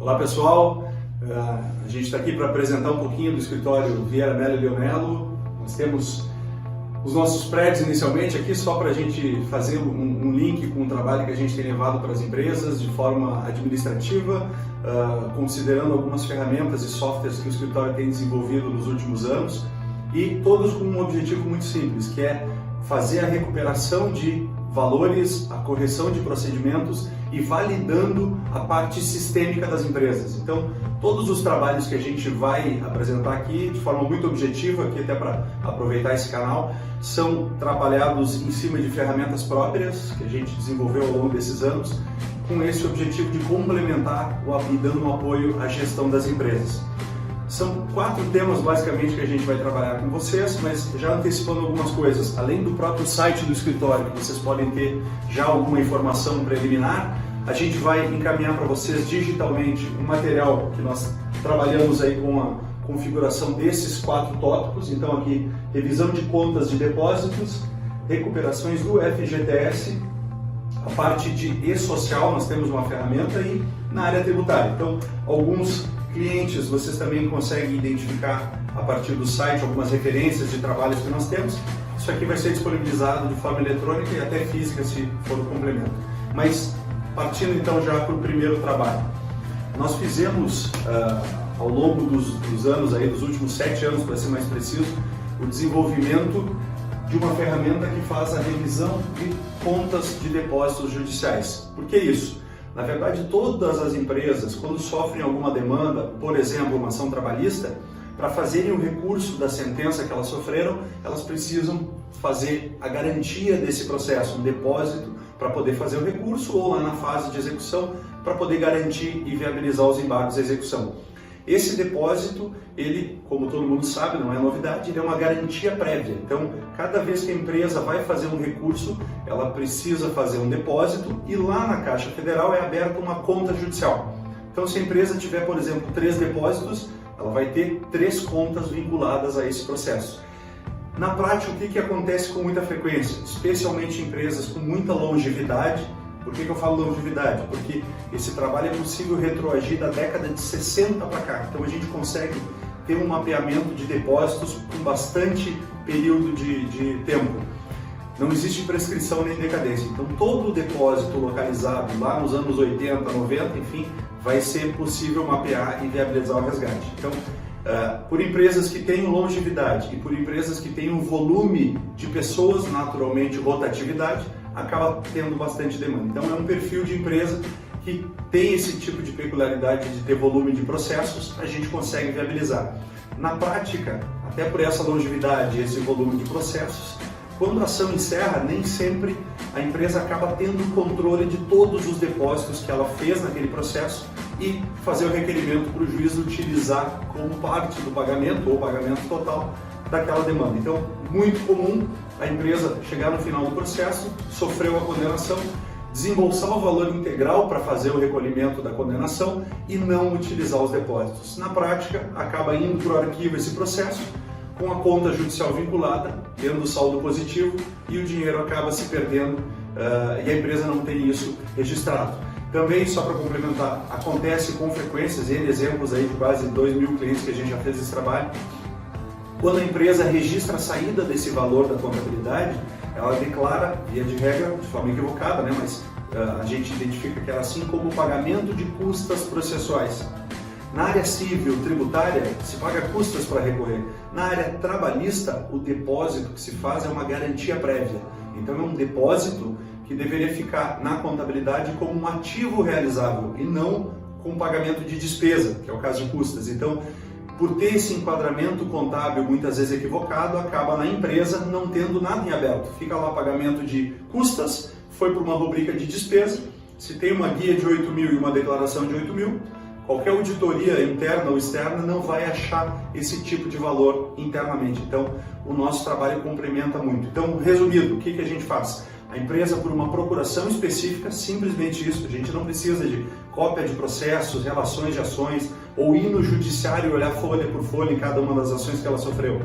Olá pessoal, a gente está aqui para apresentar um pouquinho do escritório Vieira Mello e Leonello. Nós temos os nossos prédios inicialmente aqui só para a gente fazer um link com o trabalho que a gente tem levado para as empresas de forma administrativa, considerando algumas ferramentas e softwares que o escritório tem desenvolvido nos últimos anos, e todos com um objetivo muito simples, que é fazer a recuperação de valores, a correção de procedimentos e validando a parte sistêmica das empresas. Então, todos os trabalhos que a gente vai apresentar aqui, de forma muito objetiva, aqui até para aproveitar esse canal, são trabalhados em cima de ferramentas próprias que a gente desenvolveu ao longo desses anos, com esse objetivo de complementar e dando um apoio à gestão das empresas. São 4 temas basicamente que a gente vai trabalhar com vocês, mas já antecipando algumas coisas, além do próprio site do escritório, que vocês podem ter já alguma informação preliminar, a gente vai encaminhar para vocês digitalmente um material que nós trabalhamos aí com a configuração desses 4 tópicos. Então aqui, revisão de contas de depósitos, recuperações do FGTS, a parte de e-social, nós temos uma ferramenta, e na área tributária. Então, alguns clientes vocês também conseguem identificar a partir do site algumas referências de trabalhos que nós temos. Isso aqui vai ser disponibilizado de forma eletrônica e até física, se for o complemento. Mas partindo então já para o primeiro trabalho, nós fizemos ao longo dos anos, aí, dos últimos 7 anos para ser mais preciso, o desenvolvimento de uma ferramenta que faz a revisão de contas de depósitos judiciais. Por que isso? Na verdade, todas as empresas, quando sofrem alguma demanda, por exemplo, uma ação trabalhista, para fazerem o recurso da sentença que elas sofreram, elas precisam fazer a garantia desse processo, um depósito para poder fazer o recurso, ou lá na fase de execução, para poder garantir e viabilizar os embargos da execução. Esse depósito, ele, como todo mundo sabe, não é novidade, ele é uma garantia prévia. Então, cada vez que a empresa vai fazer um recurso, ela precisa fazer um depósito, e lá na Caixa Federal é aberta uma conta judicial. Então, se a empresa tiver, por exemplo, 3 depósitos, ela vai ter 3 contas vinculadas a esse processo. Na prática, o que acontece com muita frequência, especialmente em empresas com muita longevidade? Por que eu falo longevidade? Porque esse trabalho é possível retroagir da década de 60 para cá. Então a gente consegue ter um mapeamento de depósitos com bastante período de tempo. Não existe prescrição nem decadência. Então todo o depósito localizado lá nos anos 80, 90, enfim, vai ser possível mapear e viabilizar o resgate. Então, por empresas que tenham longevidade e por empresas que tenham volume de pessoas, naturalmente rotatividade, acaba tendo bastante demanda. Então é um perfil de empresa que tem esse tipo de peculiaridade de ter volume de processos, a gente consegue viabilizar. Na prática, até por essa longevidade e esse volume de processos, quando a ação encerra, nem sempre a empresa acaba tendo controle de todos os depósitos que ela fez naquele processo e fazer o requerimento para o juiz utilizar como parte do pagamento ou pagamento total daquela demanda. Então, muito comum a empresa chegar no final do processo, sofreu a condenação, desembolsar o valor integral para fazer o recolhimento da condenação e não utilizar os depósitos. Na prática, acaba indo para o arquivo esse processo, com a conta judicial vinculada, tendo saldo positivo, e o dinheiro acaba se perdendo e a empresa não tem isso registrado. Também, só para complementar, acontece com frequências, e exemplos aí de quase 2.000 clientes que a gente já fez esse trabalho. Quando a empresa registra a saída desse valor da contabilidade, ela declara, via de regra, de forma equivocada, né? Mas a gente identifica que era assim como o pagamento de custas processuais. Na área civil tributária, se paga custas para recorrer. Na área trabalhista, o depósito que se faz é uma garantia prévia. Então é um depósito que deveria ficar na contabilidade como um ativo realizável e não com pagamento de despesa, que é o caso de custas. Então, por ter esse enquadramento contábil muitas vezes equivocado, acaba na empresa não tendo nada em aberto. Fica lá pagamento de custas, foi para uma rubrica de despesa. Se tem uma guia de 8.000 e uma declaração de 8.000, qualquer auditoria interna ou externa não vai achar esse tipo de valor internamente. Então, o nosso trabalho complementa muito. Então, resumido, o que a gente faz? A empresa, por uma procuração específica, simplesmente isso. A gente não precisa de cópia de processos, relações de ações, ou ir no judiciário e olhar folha por folha em cada uma das ações que ela sofreu.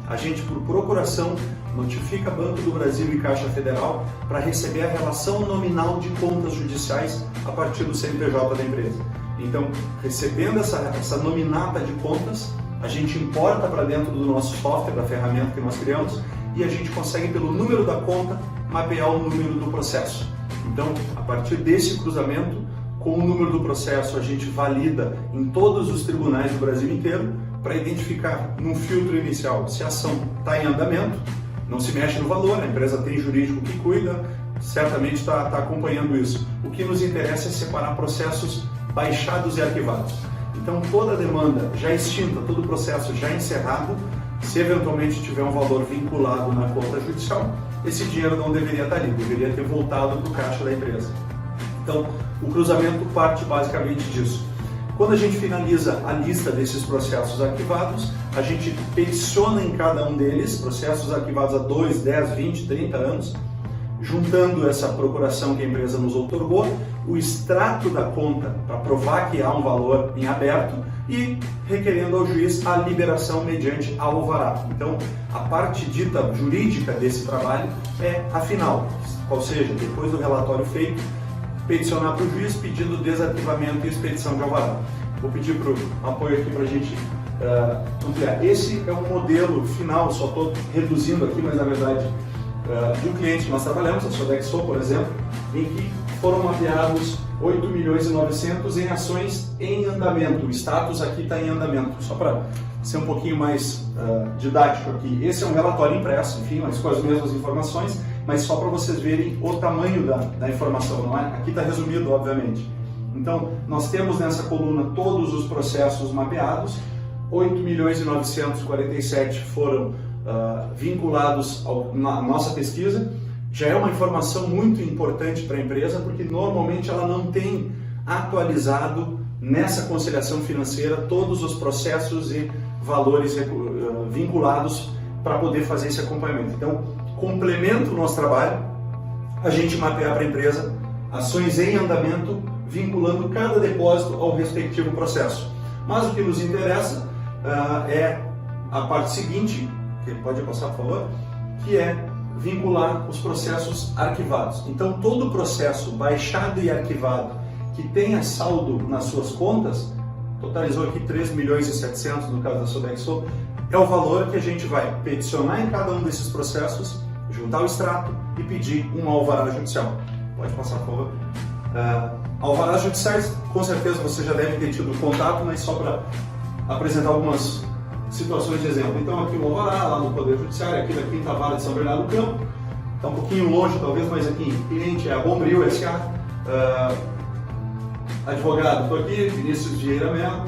A gente, por procuração, notifica Banco do Brasil e Caixa Federal para receber a relação nominal de contas judiciais a partir do CNPJ da empresa. Então, recebendo essa nominata de contas, a gente importa para dentro do nosso software, da ferramenta que nós criamos, e a gente consegue, pelo número da conta, mapear o número do processo. Então, a partir desse cruzamento, com o número do processo, a gente valida em todos os tribunais do Brasil inteiro para identificar, num filtro inicial, se a ação está em andamento, não se mexe no valor, a empresa tem jurídico que cuida, certamente está acompanhando isso. O que nos interessa é separar processos baixados e arquivados. Então, toda demanda já extinta, todo processo já encerrado, se eventualmente tiver um valor vinculado na conta judicial, esse dinheiro não deveria estar ali, deveria ter voltado para o caixa da empresa. Então, o cruzamento parte basicamente disso. Quando a gente finaliza a lista desses processos arquivados, a gente peticiona em cada um deles, processos arquivados há 2, 10, 20, 30 anos, juntando essa procuração que a empresa nos outorgou, o extrato da conta para provar que há um valor em aberto e requerendo ao juiz a liberação mediante alvará. Então, a parte dita jurídica desse trabalho é a final, ou seja, depois do relatório feito, peticionar para o juiz pedindo desarquivamento e expedição de alvará. Vou pedir para o apoio aqui para a gente ampliar. Esse é o modelo final, só estou reduzindo aqui, mas na verdade de um cliente que nós trabalhamos, a Sodexo, por exemplo, em que foram mapeados 8.900.000 em ações em andamento. O status aqui está em andamento. Só para ser um pouquinho mais didático aqui, esse é um relatório impresso, enfim, mas com as mesmas informações, mas só para vocês verem o tamanho da informação, não é? Aqui está resumido, obviamente. Então, nós temos nessa coluna todos os processos mapeados, 8.947.000 foram vinculados na nossa pesquisa. Já é uma informação muito importante para a empresa, porque normalmente ela não tem atualizado nessa conciliação financeira todos os processos e valores vinculados para poder fazer esse acompanhamento. Então, complementa o nosso trabalho, a gente mapear para a empresa ações em andamento, vinculando cada depósito ao respectivo processo. Mas o que nos interessa é a parte seguinte, que pode passar, por favor, que é vincular os processos arquivados. Então, todo processo baixado e arquivado que tenha saldo nas suas contas, totalizou aqui 3.700.000 no caso da Sodexo, é o valor que a gente vai peticionar em cada um desses processos, juntar o extrato e pedir um alvará judicial. Pode passar, por favor. Alvarás judiciais, com certeza você já deve ter tido contato, mas só para apresentar algumas situações de exemplo. Então, aqui o alvará, lá no Poder Judiciário, aqui da Quinta Vara de São Bernardo do Campo, está um pouquinho longe talvez, mas aqui, cliente é a Bombril S.A., advogado, estou aqui, Vinícius Vieira Mello,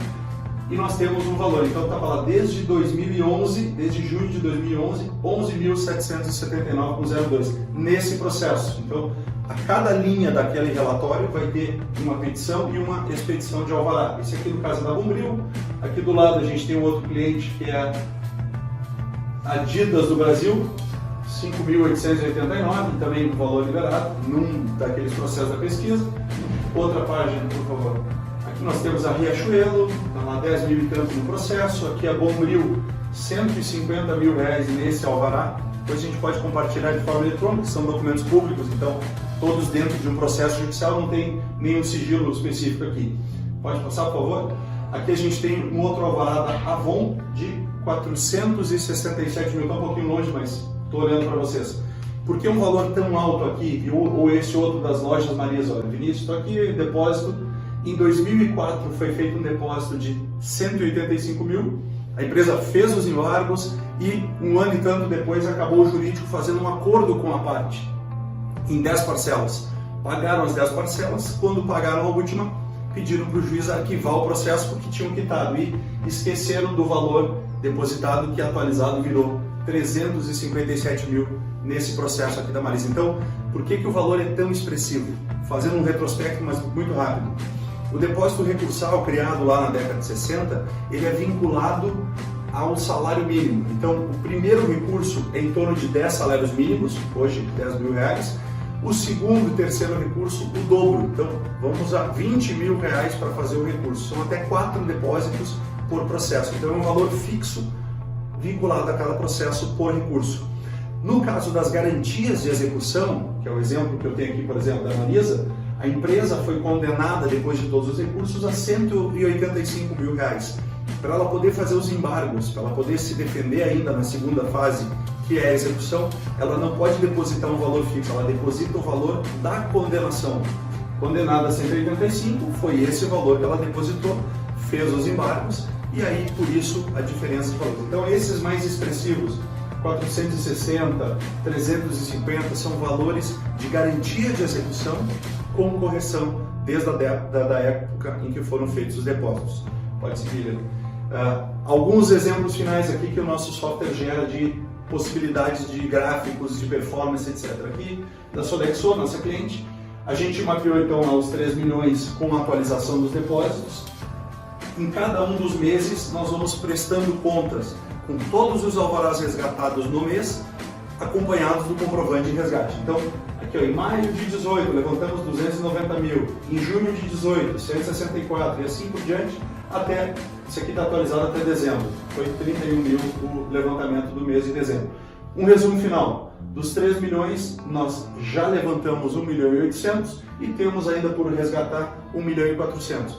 e nós temos um valor, então está lá desde 2011, desde junho de 2011, 11.779,02 nesse processo. Então, a cada linha daquele relatório vai ter uma petição e uma expedição de alvará. Esse aqui no caso é da Bombril. Aqui do lado a gente tem um outro cliente que é a Adidas do Brasil, 5.889, também um valor liberado, num daqueles processos da pesquisa. Outra página, por favor. Aqui nós temos a Riachuelo, está lá 10 mil e tanto no processo. Aqui a Bombril, 150 mil reais nesse alvará. Depois a gente pode compartilhar de forma eletrônica, são documentos públicos, então todos dentro de um processo judicial, não tem nenhum sigilo específico aqui. Pode passar, por favor? Aqui a gente tem um outro alvará da Avon de 467 mil, está um pouquinho longe, mas estou olhando para vocês. Por que um valor tão alto aqui, ou esse outro das lojas Marias? Olha, Vinícius, estou aqui, depósito. Em 2004 foi feito um depósito de 185 mil, a empresa fez os embargos e um ano e tanto depois acabou o jurídico fazendo um acordo com a parte em 10 parcelas. Pagaram as 10 parcelas, quando pagaram a última, pediram para o juiz arquivar o processo porque tinham quitado e esqueceram do valor depositado, que atualizado virou 357 mil nesse processo aqui da Marisa. Então, por que o valor é tão expressivo? Fazendo um retrospecto, mas muito rápido. O depósito recursal criado lá na década de 60, ele é vinculado ao salário mínimo. Então, o primeiro recurso é em torno de 10 salários mínimos, hoje 10 mil reais. O segundo e terceiro recurso, o dobro. Então, vamos usar 20 mil reais para fazer o recurso. São até 4 depósitos por processo. Então, é um valor fixo vinculado a cada processo por recurso. No caso das garantias de execução, que é o exemplo que eu tenho aqui, por exemplo, da Marisa, a empresa foi condenada, depois de todos os recursos, a R$185 mil. Para ela poder fazer os embargos, para ela poder se defender ainda na segunda fase, que é a execução, ela não pode depositar um valor fixo, ela deposita o valor da condenação. Condenada a 185, foi esse o valor que ela depositou, fez os embargos, e aí, por isso, a diferença de valor. Então, esses mais expressivos, 460, 350, são valores de garantia de execução com correção desde da época em que foram feitos os depósitos. Pode seguir. Alguns exemplos finais aqui que o nosso software gera de possibilidades de gráficos, de performance, etc. Aqui, da Sodexo, nossa cliente, a gente mapeou então os 3 milhões com a atualização dos depósitos. Em cada um dos meses, nós vamos prestando contas com todos os alvarás resgatados no mês, acompanhados do comprovante de resgate. Então, aqui ó, em maio de 18, levantamos 290 mil, em junho de 18, 164 e assim por diante, até, isso aqui está atualizado até dezembro, foi 31 mil o levantamento do mês de dezembro. Um resumo final, dos 3 milhões, nós já levantamos 1 milhão e 800 e temos ainda por resgatar 1 milhão e 400.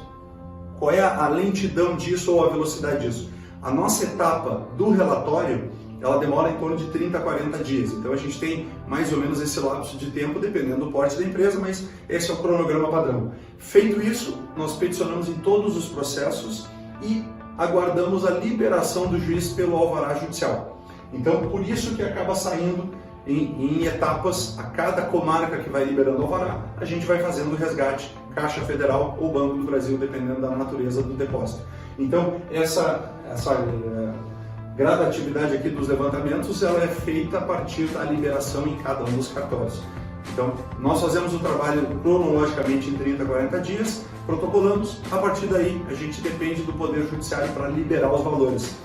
Qual é a lentidão disso ou a velocidade disso? A nossa etapa do relatório, ela demora em torno de 30 a 40 dias. Então a gente tem mais ou menos esse lapso de tempo, dependendo do porte da empresa, mas esse é o cronograma padrão. Feito isso, nós peticionamos em todos os processos e aguardamos a liberação do juiz pelo alvará judicial. Então, por isso que acaba saindo em etapas, a cada comarca que vai liberando o alvará, a gente vai fazendo o resgate, Caixa Federal ou Banco do Brasil, dependendo da natureza do depósito. Então, essa gradatividade aqui dos levantamentos, ela é feita a partir da liberação em cada um dos cartórios. Então, nós fazemos o trabalho cronologicamente em 30 a 40 dias, protocolamos, a partir daí a gente depende do Poder Judiciário para liberar os valores.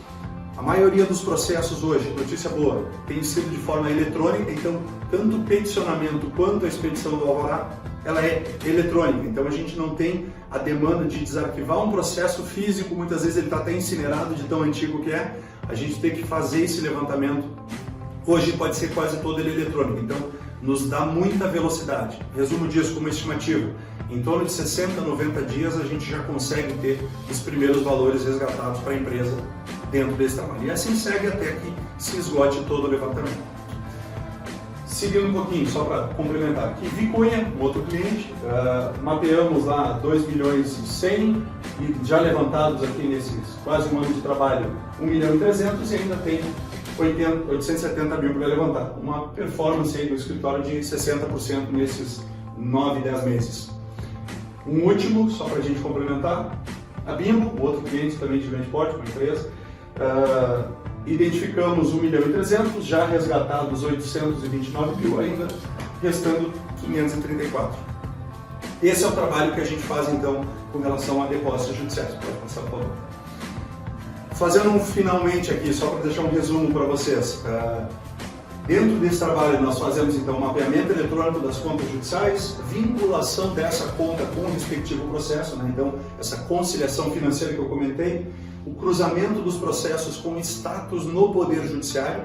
A maioria dos processos hoje, notícia boa, tem sido de forma eletrônica, então tanto o peticionamento quanto a expedição do alvará, ela é eletrônica, então a gente não tem a demanda de desarquivar um processo físico, muitas vezes ele está até incinerado de tão antigo que é, a gente tem que fazer esse levantamento, hoje pode ser quase todo ele eletrônico, então nos dá muita velocidade. Resumo disso como estimativa, em torno de 60 a 90 dias a gente já consegue ter os primeiros valores resgatados para a empresa dentro desse trabalho. E assim segue até que se esgote todo o levantamento. Seguindo um pouquinho, só para complementar, aqui Vicunha, um outro cliente, mapeamos lá 2 milhões e 100 e já levantados aqui nesses quase um ano de trabalho 1 milhão e 300 e ainda tem 870 mil para levantar. Uma performance aí do escritório de 60% nesses 9, 10 meses. Um último, só para a gente complementar, a Bimbo, um outro cliente também de grande porte, uma empresa, identificamos 1 milhão e 300, já resgatados 829 mil, ainda restando 534. Esse é o trabalho que a gente faz então com relação a depósitos judiciais. Pode passar, por favor. Fazendo finalmente aqui, só para deixar um resumo para vocês. Dentro desse trabalho nós fazemos então o mapeamento eletrônico das contas judiciais, vinculação dessa conta com o respectivo processo, né? Então essa conciliação financeira que eu comentei, o cruzamento dos processos com status no Poder Judiciário,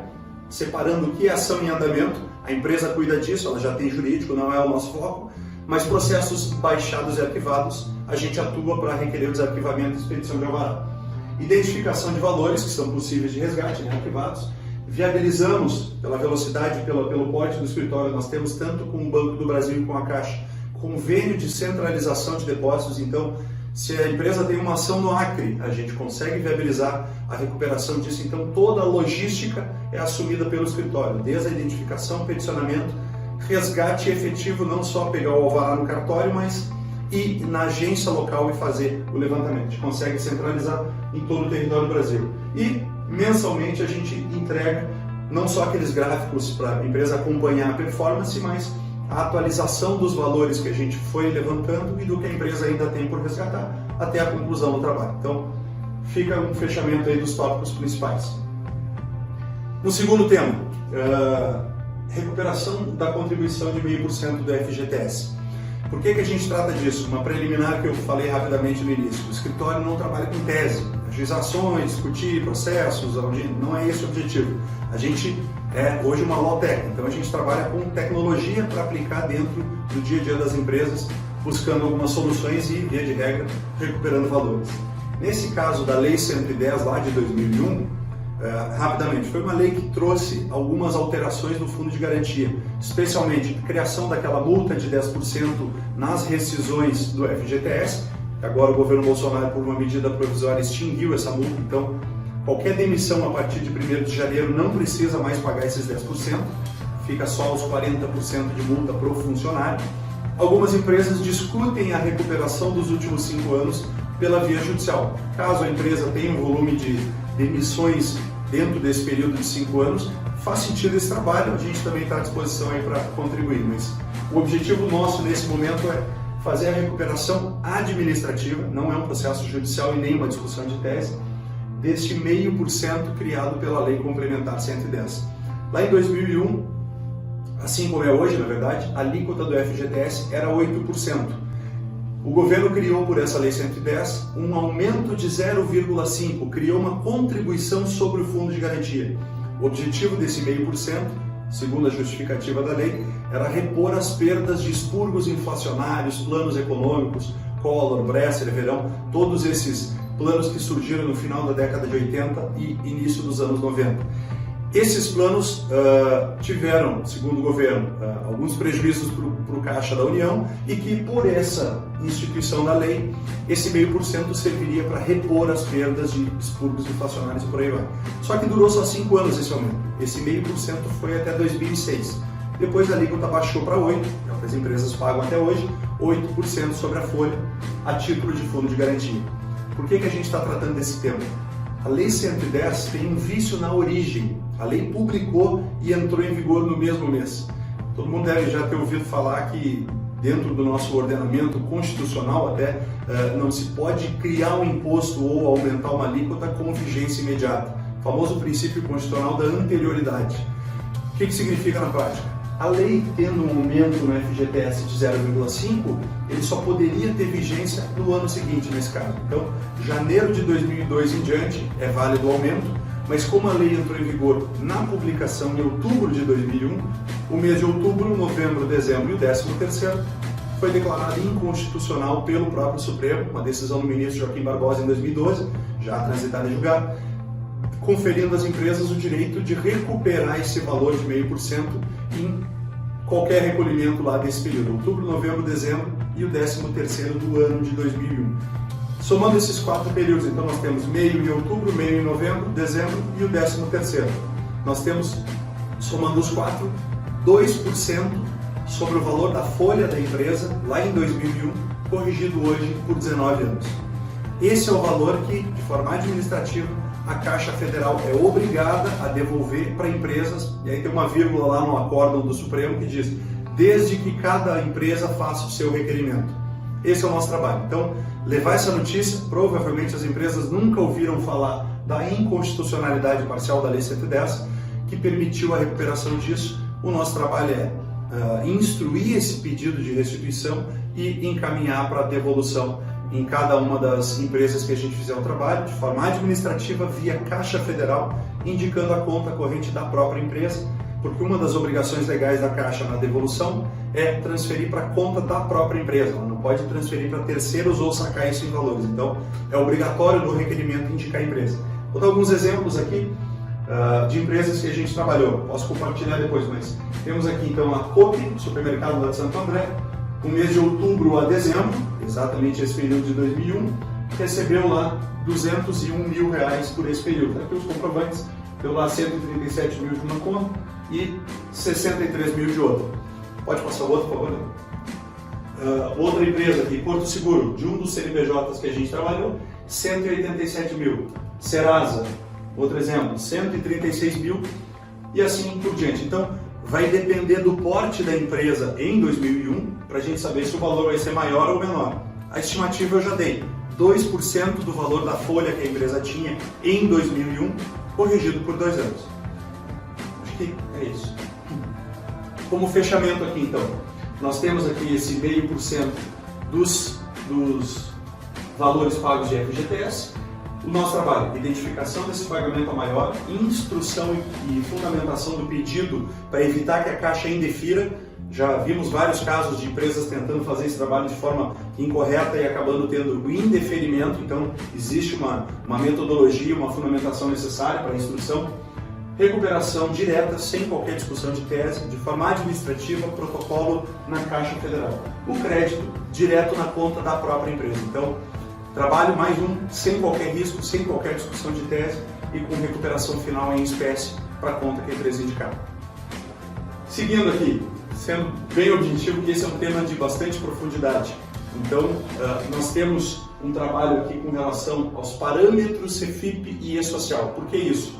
separando o que é ação em andamento, a empresa cuida disso, ela já tem jurídico, não é o nosso foco, mas processos baixados e arquivados, a gente atua para requerer o desarquivamento e expedição de alvará. Identificação de valores que são possíveis de resgate, né, arquivados. Viabilizamos, pela velocidade, pelo porte do escritório, nós temos tanto com o Banco do Brasil e com a Caixa, convênio de centralização de depósitos, então se a empresa tem uma ação no Acre, a gente consegue viabilizar a recuperação disso, então toda a logística é assumida pelo escritório, desde a identificação, peticionamento, resgate efetivo, não só pegar o alvará no cartório, mas ir na agência local e fazer o levantamento. A gente consegue centralizar em todo o território do Brasil. E mensalmente a gente entrega não só aqueles gráficos para a empresa acompanhar a performance, mas a atualização dos valores que a gente foi levantando e do que a empresa ainda tem por resgatar até a conclusão do trabalho. Então, fica um fechamento aí dos tópicos principais. No segundo tema, recuperação da contribuição de 0,5% do FGTS. Por que a gente trata disso? Uma preliminar que eu falei rapidamente no início. O escritório não trabalha com tese, ajuizações, discutir processos, não é esse o objetivo. A gente é hoje uma law tech, então a gente trabalha com tecnologia para aplicar dentro do dia a dia das empresas buscando algumas soluções e, via de regra, recuperando valores. Nesse caso da Lei 110 lá de 2001, rapidamente, foi uma lei que trouxe algumas alterações no fundo de garantia, especialmente a criação daquela multa de 10% nas rescisões do FGTS. Agora o governo Bolsonaro, por uma medida provisória, extinguiu essa multa, então qualquer demissão a partir de 1º de janeiro não precisa mais pagar esses 10%, fica só os 40% de multa para o funcionário. Algumas empresas discutem a recuperação dos últimos 5 anos pela via judicial. Caso a empresa tenha um volume de demissões dentro desse período de 5 anos, faz sentido esse trabalho, a gente também está à disposição aí para contribuir, mas o objetivo nosso nesse momento é fazer a recuperação administrativa, não é um processo judicial e nem uma discussão de tese, deste 0,5% criado pela Lei Complementar 110. Lá em 2001, assim como é hoje, na verdade, a alíquota do FGTS era 8%. O governo criou, por essa Lei 110, um aumento de 0,5%, criou uma contribuição sobre o fundo de garantia. O objetivo desse 0,5%, segundo a justificativa da lei, era repor as perdas de expurgos inflacionários, planos econômicos, Collor, Bresser, Verão, todos esses planos que surgiram no final da década de 80 e início dos anos 90. Esses planos tiveram, segundo o governo, alguns prejuízos para o Caixa da União e que, por essa instituição da lei, esse 0,5% serviria para repor as perdas de expurgos inflacionários e por aí vai. Só que durou só 5 anos esse aumento. Esse 0,5% foi até 2006. Depois a alíquota baixou para 8%, é o que as empresas pagam até hoje, 8% sobre a folha, a título de fundo de garantia. Por que a gente está tratando desse tema? A Lei 110 tem um vício na origem. A lei publicou e entrou em vigor no mesmo mês. Todo mundo deve já ter ouvido falar que dentro do nosso ordenamento constitucional até não se pode criar um imposto ou aumentar uma alíquota com vigência imediata. O famoso princípio constitucional da anterioridade. O que significa na prática? A lei tendo um aumento no FGTS de 0,5%, ele só poderia ter vigência no ano seguinte, nesse caso. Então, janeiro de 2002 em diante é válido o aumento, mas como a lei entrou em vigor na publicação em outubro de 2001, o mês de outubro, novembro, dezembro e o 13º foi declarado inconstitucional pelo próprio Supremo, uma decisão do ministro Joaquim Barbosa em 2012, já transitada em julgado, conferindo às empresas o direito de recuperar esse valor de 0,5% em qualquer recolhimento lá desse período, outubro, novembro, dezembro e o 13º do ano de 2001. Somando esses 4 períodos, então nós temos meio em outubro, meio em novembro, dezembro e o 13º. Nós temos, somando os 4, 2% sobre o valor da folha da empresa lá em 2001, corrigido hoje por 19 anos. Esse é o valor que, de forma administrativa, a Caixa Federal é obrigada a devolver para empresas, e aí tem uma vírgula lá no acórdão do Supremo que diz, desde que cada empresa faça o seu requerimento. Esse é o nosso trabalho. Então, levar essa notícia, provavelmente as empresas nunca ouviram falar da inconstitucionalidade parcial da Lei 110, que permitiu a recuperação disso. O nosso trabalho é instruir esse pedido de restituição e encaminhar para a devolução em cada uma das empresas que a gente fizer o trabalho, de forma administrativa, via Caixa Federal, indicando a conta corrente da própria empresa, porque uma das obrigações legais da Caixa na devolução é transferir para a conta da própria empresa, ela não pode transferir para terceiros ou sacar isso em valores, então é obrigatório no requerimento indicar a empresa. Vou dar alguns exemplos aqui de empresas que a gente trabalhou, posso compartilhar depois, mas temos aqui então a Coop, supermercado lá de Santo André, no mês de outubro a dezembro, exatamente esse período de 2001, recebeu lá R$201 mil por esse período. Aqui os comprovantes, deu lá 137 mil de uma conta e 63 mil de outra. Pode passar o outro, por favor? Outra empresa aqui, Porto Seguro, de um dos CNPJs que a gente trabalhou, 187 mil. Serasa, outro exemplo, 136 mil e assim por diante. Então, vai depender do porte da empresa em 2001 para a gente saber se o valor vai ser maior ou menor. A estimativa eu já dei, 2% do valor da folha que a empresa tinha em 2001, corrigido por 2 anos. Acho que é isso. Como fechamento aqui então, nós temos aqui esse 0,5% dos valores pagos de FGTS. O nosso trabalho, identificação desse pagamento a maior, instrução e fundamentação do pedido para evitar que a Caixa indefira, Já vimos vários casos de empresas tentando fazer esse trabalho de forma incorreta e acabando tendo o indeferimento. Então, existe uma metodologia, uma fundamentação necessária para a instrução. Recuperação direta, sem qualquer discussão de tese, de forma administrativa, protocolo na Caixa Federal. O crédito direto na conta da própria empresa. Então, trabalho mais um, sem qualquer risco, sem qualquer discussão de tese e com recuperação final em espécie para a conta que a empresa indicar. Seguindo aqui, sendo bem objetivo, que esse é um tema de bastante profundidade. Então, nós temos um trabalho aqui com relação aos parâmetros CFIP e E-Social. Por que isso?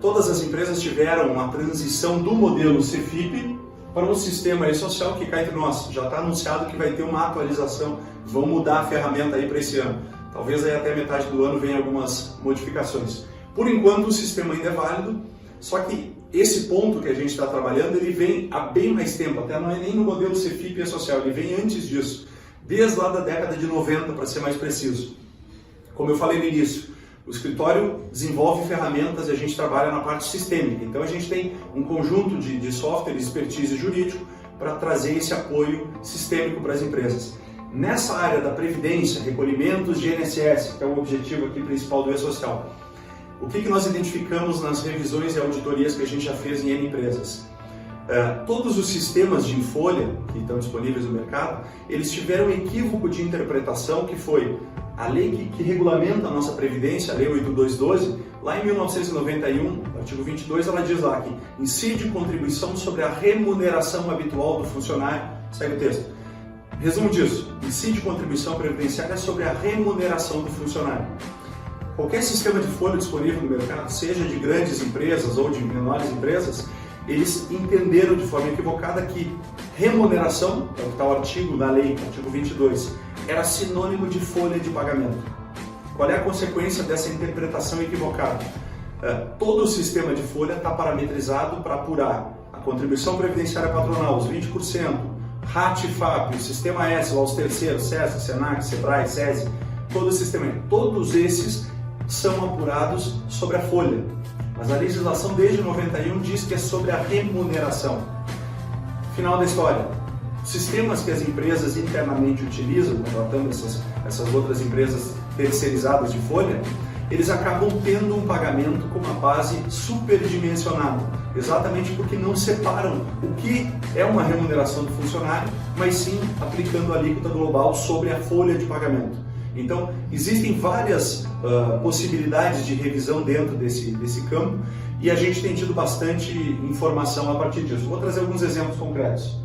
Todas as empresas tiveram uma transição do modelo CFIP para um sistema E-Social que cá entre nós. Já está anunciado que vai ter uma atualização, vão mudar a ferramenta aí para esse ano. Talvez aí até metade do ano venha algumas modificações. Por enquanto o sistema ainda é válido, só que esse ponto que a gente está trabalhando, ele vem há bem mais tempo, até não é nem no modelo CFIP e E-Social, ele vem antes disso, desde lá da década de 90, para ser mais preciso. Como eu falei no início, o escritório desenvolve ferramentas e a gente trabalha na parte sistêmica, então a gente tem um conjunto de software, expertise jurídico para trazer esse apoio sistêmico para as empresas. Nessa área da previdência, recolhimentos de INSS, que é o objetivo aqui principal do E-Social, o que nós identificamos nas revisões e auditorias que a gente já fez em N empresas? Todos os sistemas de folha que estão disponíveis no mercado, eles tiveram um equívoco de interpretação que foi a lei que regulamenta a nossa previdência, a Lei 8212, lá em 1991, artigo 22, ela diz lá que incide contribuição sobre a remuneração habitual do funcionário, segue o texto. Resumo disso, incide contribuição previdenciária sobre a remuneração do funcionário. Qualquer sistema de folha disponível no mercado, seja de grandes empresas ou de menores empresas, eles entenderam de forma equivocada que remuneração, é o que está o artigo da lei, artigo 22, era sinônimo de folha de pagamento. Qual é a consequência dessa interpretação equivocada? Todo o sistema de folha está parametrizado para apurar a contribuição previdenciária patronal, os 20%, RAT e FAP, o sistema S, lá os terceiros, SESC, SENAC, SEBRAE, SESI, todo o sistema, todos esses são apurados sobre a folha. Mas a legislação desde 91 diz que é sobre a remuneração. Final da história. Os sistemas que as empresas internamente utilizam, contratando essas outras empresas terceirizadas de folha, eles acabam tendo um pagamento com uma base superdimensionada, exatamente porque não separam o que é uma remuneração do funcionário, mas sim aplicando a alíquota global sobre a folha de pagamento. Então, existem várias possibilidades de revisão dentro desse campo e a gente tem tido bastante informação a partir disso. Vou trazer alguns exemplos concretos.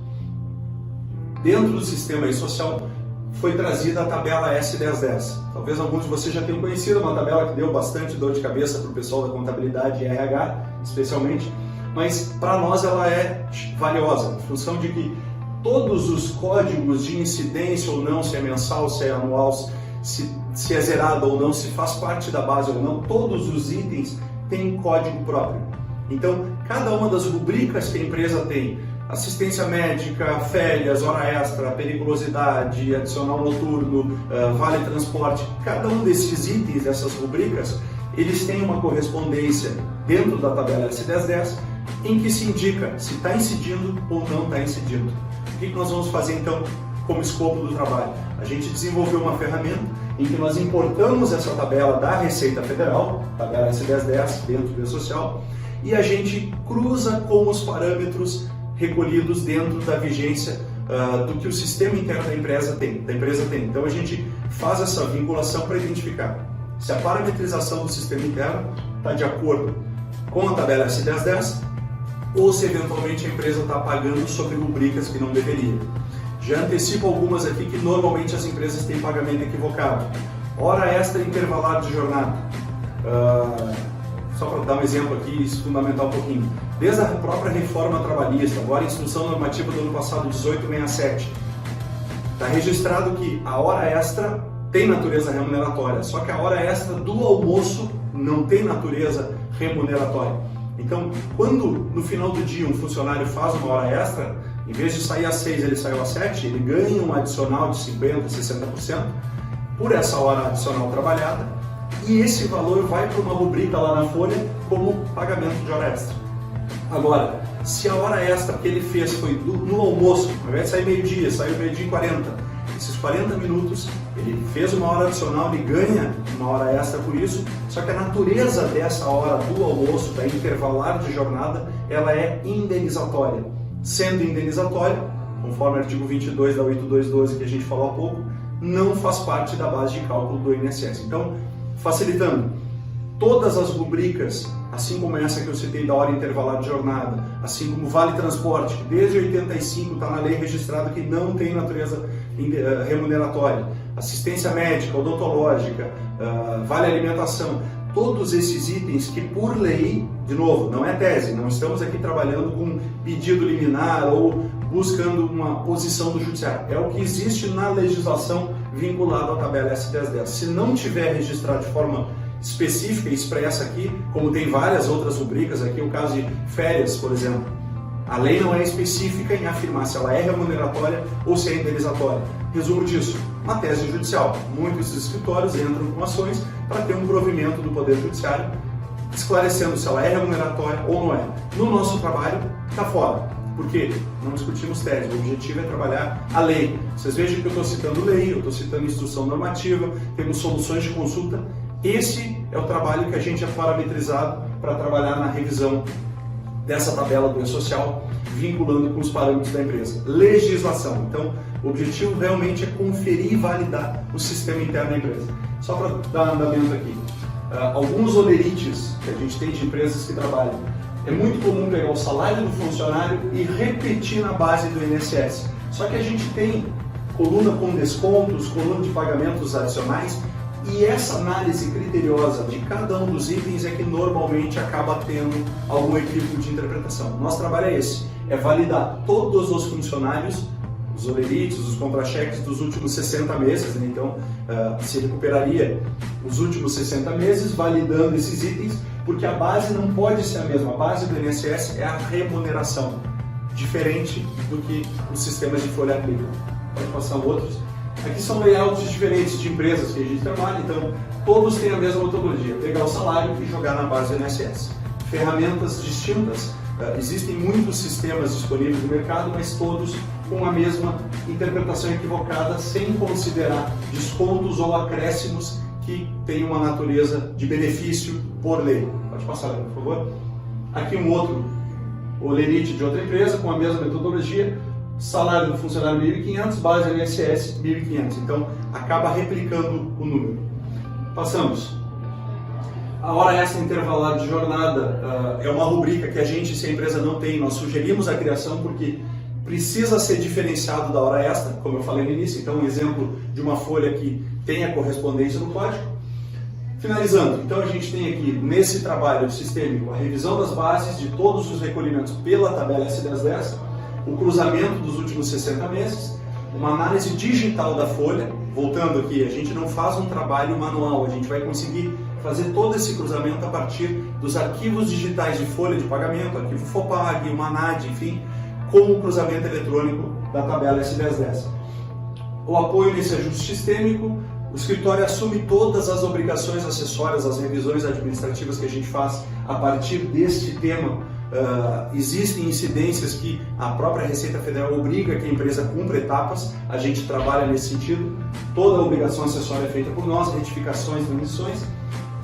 Dentro do sistema E-Social foi trazida a tabela S1010. Talvez alguns de vocês já tenham conhecido, uma tabela que deu bastante dor de cabeça para o pessoal da contabilidade e RH, especialmente, mas para nós ela é valiosa, em função de que todos os códigos de incidência ou não, se é mensal, se é anual, se é zerado ou não, se faz parte da base ou não, todos os itens têm código próprio. Então, cada uma das rubricas que a empresa tem, assistência médica, férias, hora extra, periculosidade, adicional noturno, vale transporte, cada um desses itens, dessas rubricas, eles têm uma correspondência dentro da tabela S1010 em que se indica se está incidindo ou não está incidindo. O que nós vamos fazer então como escopo do trabalho? A gente desenvolveu uma ferramenta em que nós importamos essa tabela da Receita Federal, tabela S1010 dentro do E-Social, e a gente cruza com os parâmetros recolhidos dentro da vigência do que o sistema interno da empresa tem. Então a gente faz essa vinculação para identificar se a parametrização do sistema interno está de acordo com a tabela S1010 ou se eventualmente a empresa está pagando sobre rubricas que não deveria. Já antecipo algumas aqui que normalmente as empresas têm pagamento equivocado. Hora extra intervalada de jornada. Só para dar um exemplo aqui e fundamentar um pouquinho. Desde a própria reforma trabalhista, agora a instrução normativa do ano passado, 1867, está registrado que a hora extra tem natureza remuneratória, só que a hora extra do almoço não tem natureza remuneratória. Então, quando no final do dia um funcionário faz uma hora extra, em vez de sair às 6, ele saiu às 7, ele ganha um adicional de 50%, 60% por essa hora adicional trabalhada, e esse valor vai para uma rubrica lá na folha como pagamento de hora extra. Agora, Se a hora extra que ele fez foi no almoço, ao invés de sair meio-dia, saiu meio-dia e 40, esses 40 minutos, ele fez uma hora adicional, ele ganha uma hora extra por isso, só que a natureza dessa hora do almoço, da intervalar de jornada, ela é indenizatória. Sendo indenizatória, conforme o artigo 22 da 8212 que a gente falou há pouco, não faz parte da base de cálculo do INSS. Então, facilitando, todas as rubricas, assim como essa que eu citei da hora intervalar de jornada, assim como Vale Transporte, que desde 85 está na lei registrada que não tem natureza remuneratória, assistência médica, odontológica, Vale Alimentação, todos esses itens que por lei, de novo, não é tese, não estamos aqui trabalhando com pedido liminar ou buscando uma posição do judiciário, é o que existe na legislação vinculado à tabela S1010. Se não tiver registrado de forma específica e expressa aqui, como tem várias outras rubricas aqui, o caso de férias, por exemplo, a lei não é específica em afirmar se ela é remuneratória ou se é indenizatória. Resumo disso, uma tese judicial. Muitos escritórios entram com ações para ter um provimento do Poder Judiciário esclarecendo se ela é remuneratória ou não é. No nosso trabalho, está fora. Por quê? Não discutimos tese, o objetivo é trabalhar a lei. Vocês vejam que eu estou citando lei, eu estou citando instrução normativa, temos soluções de consulta. Esse é o trabalho que a gente é parametrizado para trabalhar na revisão dessa tabela do E-Social, vinculando com os parâmetros da empresa. Legislação. Então, o objetivo realmente é conferir e validar o sistema interno da empresa. Só para dar andamento aqui. Alguns olerites que a gente tem de empresas que trabalham, é muito comum pegar o salário do funcionário e repetir na base do INSS. Só que a gente tem coluna com descontos, coluna de pagamentos adicionais, e essa análise criteriosa de cada um dos itens é que normalmente acaba tendo algum equívoco de interpretação. Nosso trabalho é esse, é validar todos os funcionários, os olerites, os contra-cheques dos últimos 60 meses, né? Então se recuperaria os últimos 60 meses validando esses itens, porque a base não pode ser a mesma. A base do INSS é a remuneração, diferente do que os sistemas de folha aplicam. Pode passar outros. Aqui são layouts diferentes de empresas que a gente trabalha, então todos têm a mesma metodologia, pegar o salário e jogar na base do INSS. Ferramentas distintas, existem muitos sistemas disponíveis no mercado, mas todos com a mesma interpretação equivocada, sem considerar descontos ou acréscimos que têm uma natureza de benefício por lei. Pode passar, por favor. Aqui um outro olerite de outra empresa com a mesma metodologia, salário do funcionário 1.500, base do INSS 1.500. Então, acaba replicando o número. Passamos. A hora extra intervalar de jornada é uma rubrica que a gente, se a empresa não tem, nós sugerimos a criação porque precisa ser diferenciado da hora extra, como eu falei no início. Então, um exemplo de uma folha que tem a correspondência no código. Finalizando, então a gente tem aqui, nesse trabalho sistêmico, a revisão das bases de todos os recolhimentos pela tabela S1010, o cruzamento dos últimos 60 meses, uma análise digital da folha. Voltando aqui, a gente não faz um trabalho manual, a gente vai conseguir fazer todo esse cruzamento a partir dos arquivos digitais de folha de pagamento, arquivo FOPAG, o MANAD, enfim, com o cruzamento eletrônico da tabela S1010. O apoio nesse ajuste sistêmico, o escritório assume todas as obrigações acessórias, as revisões administrativas que a gente faz a partir deste tema. Existem incidências que a própria Receita Federal obriga que a empresa cumpra etapas, a gente trabalha nesse sentido, toda a obrigação acessória é feita por nós, retificações, emissões,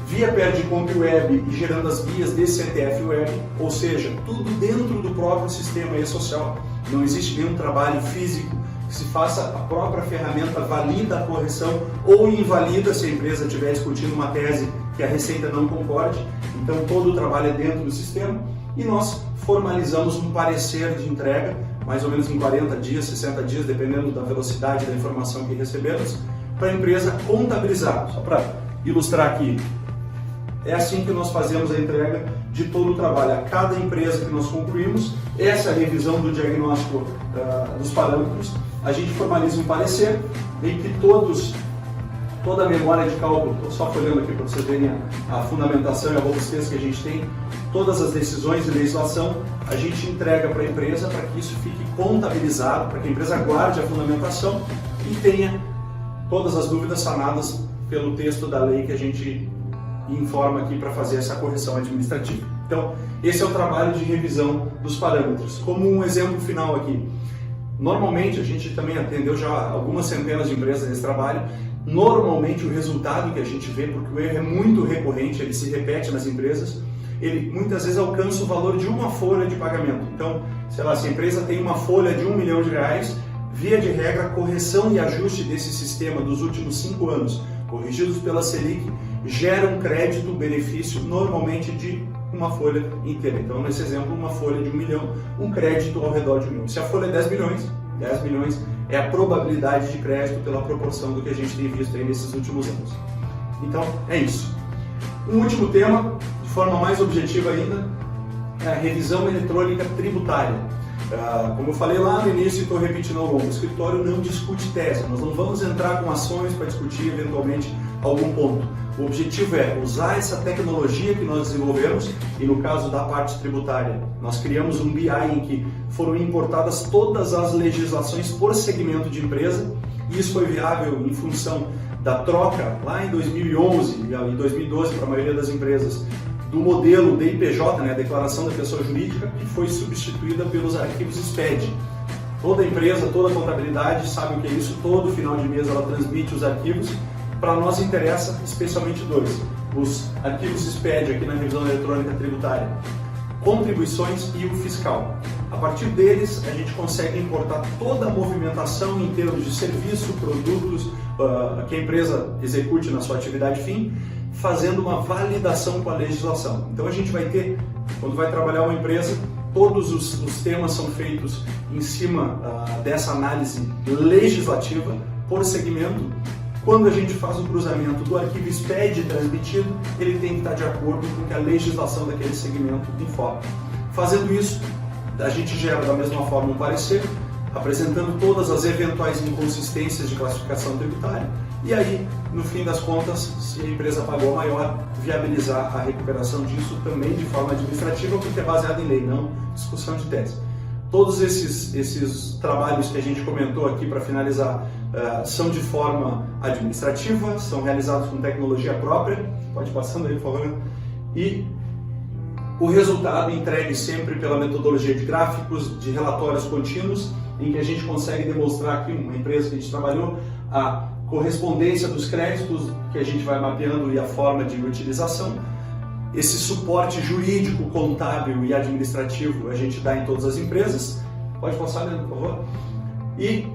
via PERDComp Web e gerando as guias de CTF Web, ou seja, tudo dentro do próprio sistema E-Social, não existe nenhum trabalho físico que se faça, a própria ferramenta valida a correção ou invalida se a empresa estiver discutindo uma tese que a Receita não concorde, então todo o trabalho é dentro do sistema. E nós formalizamos um parecer de entrega, mais ou menos em 40 dias, 60 dias, dependendo da velocidade da informação que recebemos, para a empresa contabilizar. Só para ilustrar aqui, é assim que nós fazemos a entrega de todo o trabalho. A cada empresa que nós concluímos, essa é a revisão do diagnóstico dos parâmetros, a gente formaliza um parecer em que toda a memória de cálculo, estou só folhando aqui para vocês verem a fundamentação e a robustez que a gente tem, todas as decisões de legislação, a gente entrega para a empresa para que isso fique contabilizado, para que a empresa guarde a fundamentação e tenha todas as dúvidas sanadas pelo texto da lei que a gente e informa aqui para fazer essa correção administrativa. Então, esse é o trabalho de revisão dos parâmetros. Como um exemplo final aqui, normalmente, a gente também atendeu já algumas centenas de empresas nesse trabalho, normalmente o resultado que a gente vê, porque o erro é muito recorrente, ele se repete nas empresas, ele muitas vezes alcança o valor de uma folha de pagamento. Então, sei lá, se a empresa tem uma folha de R$1 milhão, via de regra, a correção e ajuste desse sistema dos últimos 5 anos, corrigidos pela Selic, gera um crédito-benefício normalmente de uma folha inteira. Então, nesse exemplo, uma folha de R$1 milhão, um crédito ao redor de 1 milhão. Se a folha é 10 milhões é a probabilidade de crédito pela proporção do que a gente tem visto aí nesses últimos anos. Então, é isso. Um último tema, de forma mais objetiva ainda, é a revisão eletrônica tributária. Como eu falei lá no início e estou repetindo ao longo, o escritório não discute tese, nós não vamos entrar com ações para discutir eventualmente algum ponto. O objetivo é usar essa tecnologia que nós desenvolvemos e no caso da parte tributária, nós criamos um BI em que foram importadas todas as legislações por segmento de empresa e isso foi viável em função da troca lá em 2011 e em 2012 para a maioria das empresas do modelo DIPJ, né, Declaração da Pessoa Jurídica, que foi substituída pelos arquivos SPED. Toda empresa, toda contabilidade sabe o que é isso, todo final de mês ela transmite os arquivos. Para nós interessa especialmente dois, os arquivos SPED aqui na revisão eletrônica tributária, contribuições e o fiscal. A partir deles a gente consegue importar toda a movimentação em termos de serviço, produtos que a empresa execute na sua atividade fim, fazendo uma validação com a legislação. Então a gente vai ter, quando vai trabalhar uma empresa, todos os temas são feitos em cima dessa análise legislativa por segmento. Quando a gente faz o cruzamento do arquivo SPED transmitido, ele tem que estar de acordo com o que a legislação daquele segmento informa. Fazendo isso, a gente gera da mesma forma um parecer, apresentando todas as eventuais inconsistências de classificação tributária e aí, no fim das contas, se a empresa pagou maior, viabilizar a recuperação disso também de forma administrativa, porque é baseado em lei, não discussão de tese. Todos esses trabalhos que a gente comentou aqui para finalizar são de forma administrativa, são realizados com tecnologia própria, pode ir passando aí, por favor, e o resultado entregue sempre pela metodologia de gráficos, de relatórios contínuos, em que a gente consegue demonstrar aqui, uma empresa que a gente trabalhou, a correspondência dos créditos que a gente vai mapeando e a forma de utilização. Esse suporte jurídico, contábil e administrativo a gente dá em todas as empresas. Pode passar, Leandro, por favor? E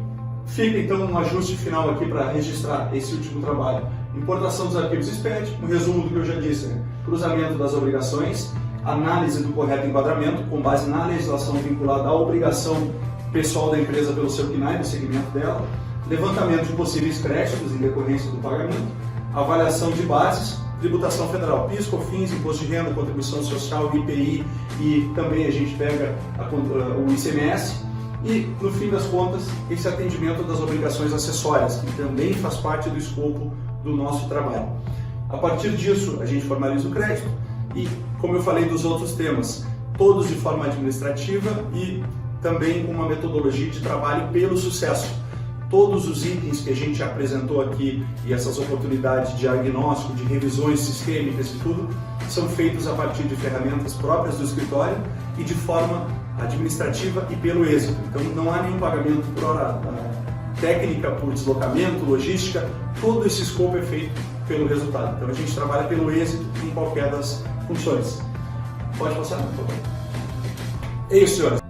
fica então um ajuste final aqui para registrar esse último trabalho. Importação dos arquivos SPED, um resumo do que eu já disse, né? Cruzamento das obrigações, análise do correto enquadramento com base na legislação vinculada à obrigação pessoal da empresa pelo seu CNAE, no segmento dela, levantamento de possíveis créditos em decorrência do pagamento, avaliação de bases, tributação federal, PIS, COFINS, Imposto de Renda, Contribuição Social, IPI e também a gente pega o ICMS e, no fim das contas, esse atendimento das obrigações acessórias, que também faz parte do escopo do nosso trabalho. A partir disso, a gente formaliza o crédito e, como eu falei dos outros temas, todos de forma administrativa e também com uma metodologia de trabalho pelo sucesso. Todos os itens que a gente apresentou aqui e essas oportunidades de diagnóstico, de revisões sistêmicas e tudo, são feitos a partir de ferramentas próprias do escritório e de forma administrativa e pelo êxito. Então não há nenhum pagamento por hora técnica, por deslocamento, logística, todo esse escopo é feito pelo resultado. Então a gente trabalha pelo êxito em qualquer das funções. Pode passar, por favor. É isso, senhores.